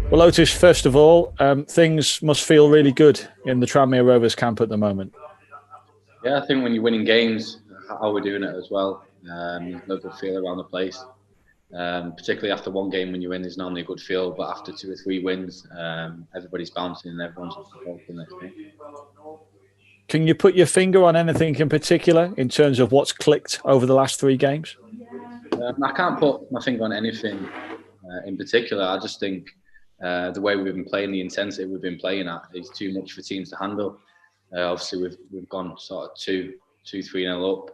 Well, Otis, first of all, things must feel really good in the Tranmere Rovers camp at the moment. Yeah, I think when you're winning games, how we're doing it as well, there's a good feel around the place. Particularly after one game when you win, there's normally a good feel, but after two or three wins, everybody's bouncing and everyone's looking forward to the next game. Can you put your finger on anything in particular in terms of what's clicked over the last three games? I can't put my finger on anything in particular. I just think the way we've been playing, the intensity we've been playing at, is too much for teams to handle. Obviously, we've gone sort of 3-0 up.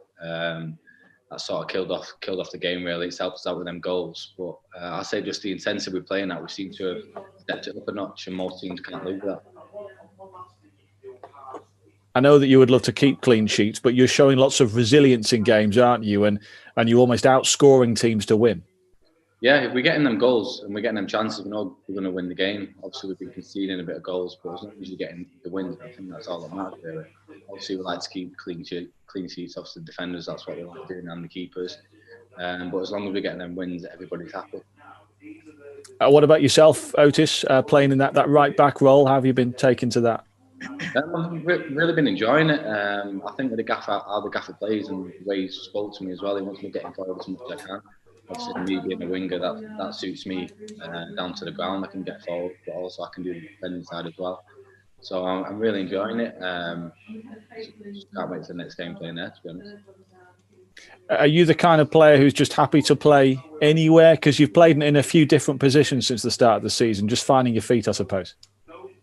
That sort of killed off the game. Really, it's helped us out with them goals. But I say just the intensity we're playing at, we seem to have stepped it up a notch, and most teams can't live that. I know that you would love to keep clean sheets, but you're showing lots of resilience in games, aren't you? And you're almost outscoring teams to win. Yeah, if we're getting them goals and we're getting them chances, we know we're going to win the game. Obviously, we've been conceding a bit of goals, but as long as you're getting the wins, I think that's all that matters, really. Obviously, we like to keep clean sheets. Obviously, the defenders, that's what we like doing, and the keepers. But as long as we're getting them wins, everybody's happy. What about yourself, Otis, playing in that right back role? How have you been taken to that? I've really been enjoying it. I think with how the gaffer plays and the way he's spoke to me as well, he wants me getting forward as much as I can. Obviously, me being a winger, that suits me down to the ground. I can get forward, but also I can do the defending side as well. So I'm really enjoying it. Just can't wait for the next game playing there, to be honest. Are you the kind of player who's just happy to play anywhere? Because you've played in a few different positions since the start of the season, just finding your feet, I suppose.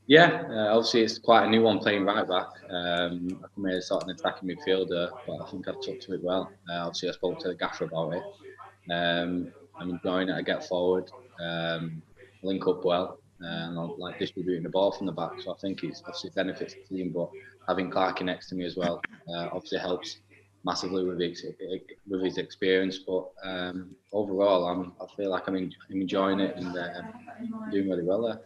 Yeah, obviously it's quite a new one playing right back. I come here as sort of an attacking midfielder, but I think I've took to it well. Obviously, I spoke to the gaffer about it. I'm enjoying it. I get forward, link up well, and I like distributing the ball from the back. So I think it's obviously benefits the team, but having Clarkey next to me as well obviously helps massively with his experience. But overall, I feel like I'm enjoying it and doing really well there.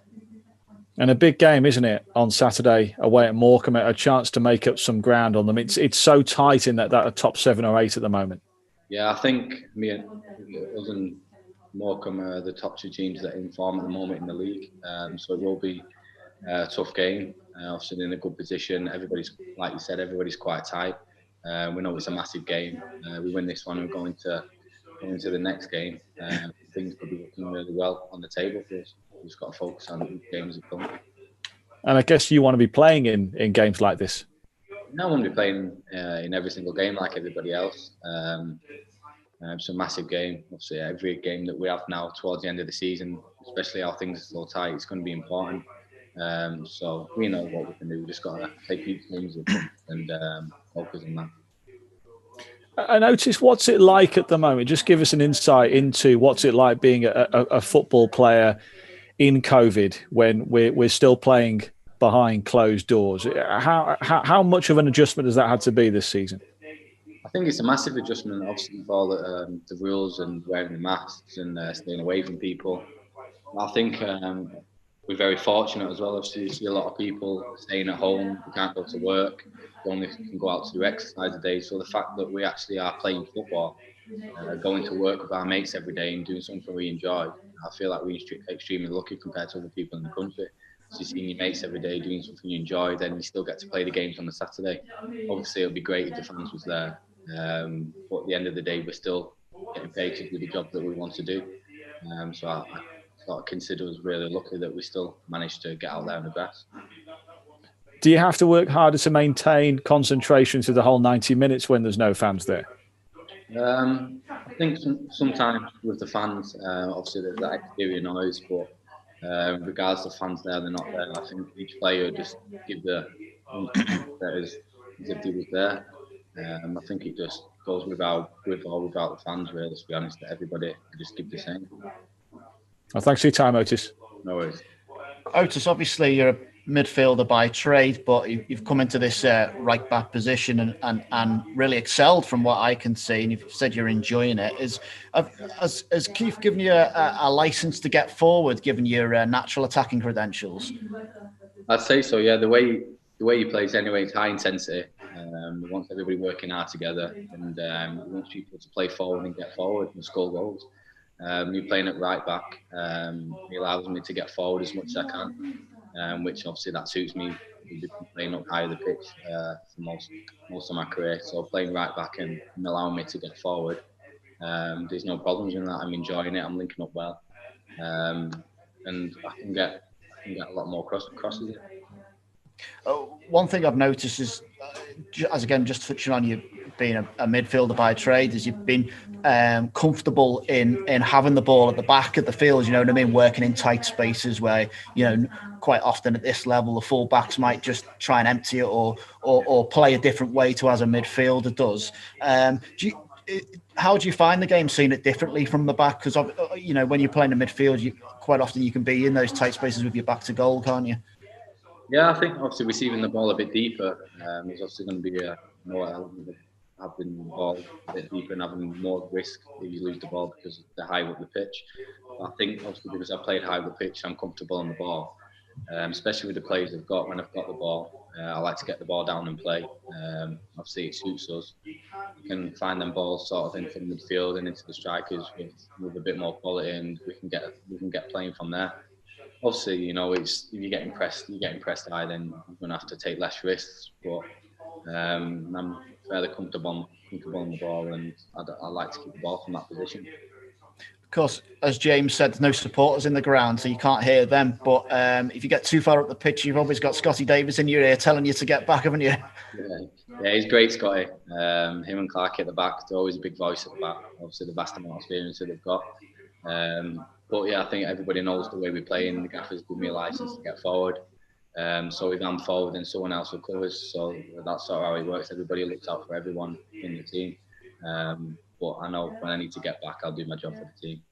And a big game, isn't it, on Saturday away at Morecambe? A chance to make up some ground on them. It's so tight in that top 7 or 8 at the moment. Yeah, I think us and Morecambe are the top two teams that are in form at the moment in the league. So it will be a tough game. Obviously, in a good position. Everybody's, like you said, everybody's quite tight. We know it's a massive game. We win this one, we're going to the next game. Things could be looking really well on the table for us. We've just got to focus on the games that come. And I guess you want to be playing in games like this. No one will be playing in every single game like everybody else. It's a massive game. Obviously, every game that we have now towards the end of the season, especially how things are so tight, it's going to be important. So we know what we can do. We just got to take each game and focus on that. I notice, what's it like at the moment? Just give us an insight into what's it like being a football player in COVID when we're still playing behind closed doors. How much of an adjustment has that had to be this season? I think it's a massive adjustment, obviously, with all the rules and wearing the masks and staying away from people. I think we're very fortunate as well. Obviously, you see a lot of people staying at home. We can't go to work. We only can go out to do exercise a day. So the fact that we actually are playing football, going to work with our mates every day and doing something we enjoy, I feel like we're extremely lucky compared to other people in the country. So you're seeing your mates every day doing something you enjoy, then you still get to play the games on the Saturday. Obviously, it would be great if the fans was there. But at the end of the day, we're still getting paid to do the job that we want to do. So I sort of consider us really lucky that we still managed to get out there in the grass. Do you have to work harder to maintain concentration through the whole 90 minutes when there's no fans there? I think sometimes with the fans, obviously there's that exterior noise, but regardless of fans there, they're not there. I think each player just give the as if he was there. I think it just goes with or without the fans, really, to be honest, that everybody just give the same. Well, thanks for your time, Otis. No worries. Otis, obviously you're a midfielder by trade, but you've come into this right back position and really excelled from what I can see, and you've said you're enjoying it. Has Keith given you a license to get forward, given your natural attacking credentials? I'd say so, yeah. The way he plays anyway, it's high intensity. He wants everybody working hard together, and he wants people to play forward and get forward and score goals. Me playing at right back, he allows me to get forward as much as I can, which obviously that suits me. We've been playing up higher the pitch for most of my career, so playing right back and allowing me to get forward. There's no problems in that. I'm enjoying it. I'm linking up well, and I can get a lot more crosses in. One thing I've noticed is, as again, just touching on you being a midfielder by trade, is you've been comfortable in having the ball at the back of the field. You know what I mean? Working in tight spaces where, you know, quite often at this level the full-backs might just try and empty it or play a different way to as a midfielder does. How do you find the game seeing it differently from the back? Because, you know, when you're playing in midfield, quite often you can be in those tight spaces with your back to goal, can't you? Yeah, I think obviously receiving the ball a bit deeper is obviously going to be a more element of having the ball a bit deeper and having more risk if you lose the ball because they're high up the pitch. But I think obviously because I played high up the pitch, I'm comfortable on the ball, especially with the players I've got. When I've got the ball, I like to get the ball down and play. Obviously, it suits us. We can find them balls sort of in from midfield and into the strikers with a bit more quality, and we can get playing from there. Obviously, you know, it's if you get impressed high, then you're gonna have to take less risks. But I'm fairly comfortable on the ball, and I like to keep the ball from that position. Of course, as James said, there's no supporters in the ground, so you can't hear them. But if you get too far up the pitch, you've always got Scotty Davis in your ear telling you to get back, haven't you? Yeah, he's great, Scotty. Him and Clark at the back, they're always a big voice at the back. Obviously, the vast amount of experience that they've got. But yeah, I think everybody knows the way we play, and the gaffers give me a license to get forward. So if I'm forward, then someone else will cover. So that's sort of how it works. Everybody looks out for everyone in the team. But I know when I need to get back, I'll do my job for the team.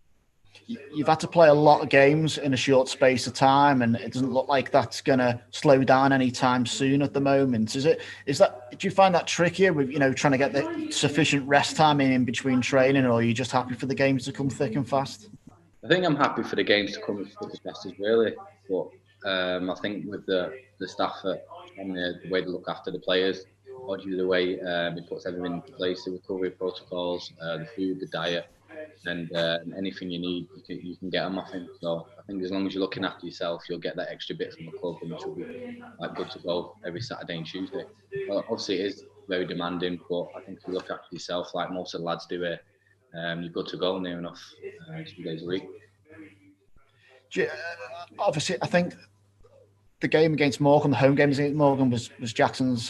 You've had to play a lot of games in a short space of time, and it doesn't look like that's going to slow down anytime soon at the moment. Is that? Do you find that trickier with, you know, trying to get the sufficient rest time in between training, or are you just happy for the games to come thick and fast? I think I'm happy for the games to come as fast as really, but I think with the staff and the way they look after the players, or the way it puts everything into place, the recovery protocols, the food, the diet, and anything you need, you can get them off him. So I think as long as you're looking after yourself, you'll get that extra bit from the club, and which will be like good to go every Saturday and Tuesday. Well, obviously it is very demanding, but I think if you look after yourself, like most of the lads do here, you're good to go near enough 2 days a week. Obviously, I think the game against Morecambe, the home game against Morecambe, was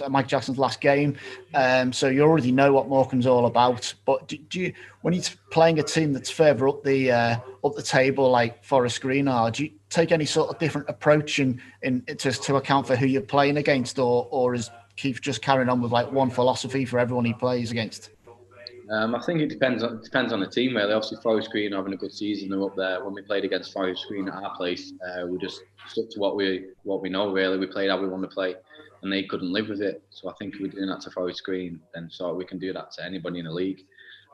Mike Jackson's last game. So you already know what Morecambe's all about. But do you, when you're playing a team that's further up the table, like Forest Green are, do you take any sort of different approach in to account for who you're playing against, or is Keith just carrying on with like one philosophy for everyone he plays against? I think it depends on the team really. Obviously, Forest Green are having a good season. They're up there. When we played against Forest Green at our place, we just stuck to what we know really. We played how we want to play, and they couldn't live with it. So I think if we're doing that to Forest Green, then so we can do that to anybody in the league.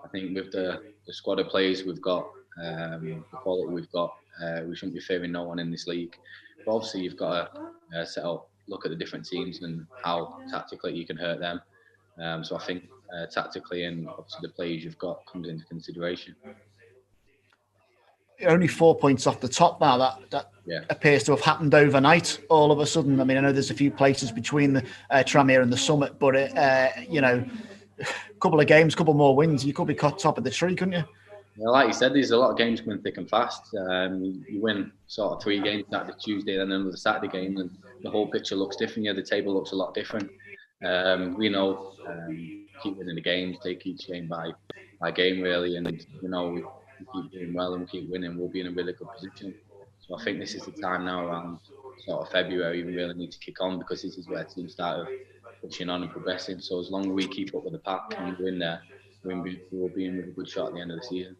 I think with the squad of players we've got, the quality we've got, we shouldn't be fearing no one in this league. But obviously, you've got to look at the different teams and how tactically you can hurt them. So I think tactically and obviously the players you've got comes into consideration. You're only 4 points off the top now. That Yeah. appears to have happened overnight. All of a sudden, I mean, I know there's a few places between the Tranmere and the Summit, but you know, a couple of games, couple more wins, you could be caught top of the tree, couldn't you? Yeah, like you said, there's a lot of games coming thick and fast. You win sort of 3 games Saturday, Tuesday, then another Saturday game, and the whole picture looks different. Yeah, the table looks a lot different. We know keep winning the games, take each game by game really, and you know we keep doing well and we keep winning, we'll be in a really good position. So I think this is the time now around sort of February we really need to kick on because this is where teams start pushing on and progressing. So as long as we keep up with the pack and win there, we'll be in with a good shot at the end of the season.